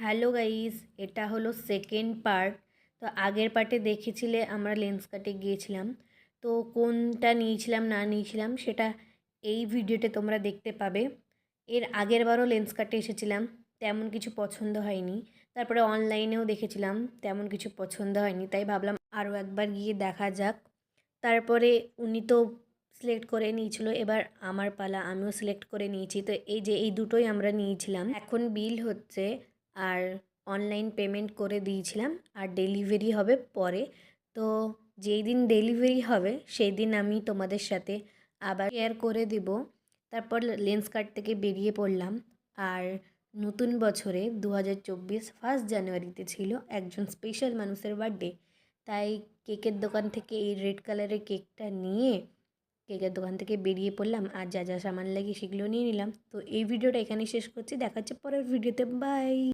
Hello guys, এটা হলো second part. তো আগের পার্টে দেখেছিলে আমরা লেন্স কাটে গিয়েছিলাম। তো কোনটা নিয়েছিলাম না নিয়েছিলাম সেটা এই ভিডিওতে তোমরা দেখতে পাবে। এর আগের বারও লেন্স কাটে এসেছিলাম, তেমন কিছু পছন্দ হয়নি। তারপরে অনলাইনেও দেখেছিলাম, তেমন কিছু পছন্দ হয়নি, তাই ভাবলাম আরও একবার গিয়ে দেখা যাক। তারপরে উনি তো সিলেক্ট করে নিয়েছিল, এবার আমার পালা, আমিও সিলেক্ট করে নিয়েছি। তো এই যে এই দুটোই আমরা নিয়েছিলাম, এখন বিল হচ্ছে আর অনলাইন পেমেন্ট করে দিয়েছিলাম, আর ডেলিভারি হবে পরে। তো যেই দিন ডেলিভারি হবে সেই দিন আমি তোমাদের সাথে আবার শেয়ার করে দিব। তারপর লেন্স কার্ট থেকে বেরিয়ে পড়লাম। আর নতুন বছরে 2024 ফার্স্ট জানুয়ারিতে ছিল একজন স্পেশাল মানুষের বার্থডে, তাই কেকের দোকান থেকে এই রেড কালারের কেকটা নিয়ে কেকের দোকান থেকে বেরিয়ে পড়লাম, আর যা যা সামান লাগে সেগুলো নিয়ে নিলাম। তো এই ভিডিওটা এখানেই শেষ করছি, দেখা হচ্ছে পরের ভিডিওতে, বাই।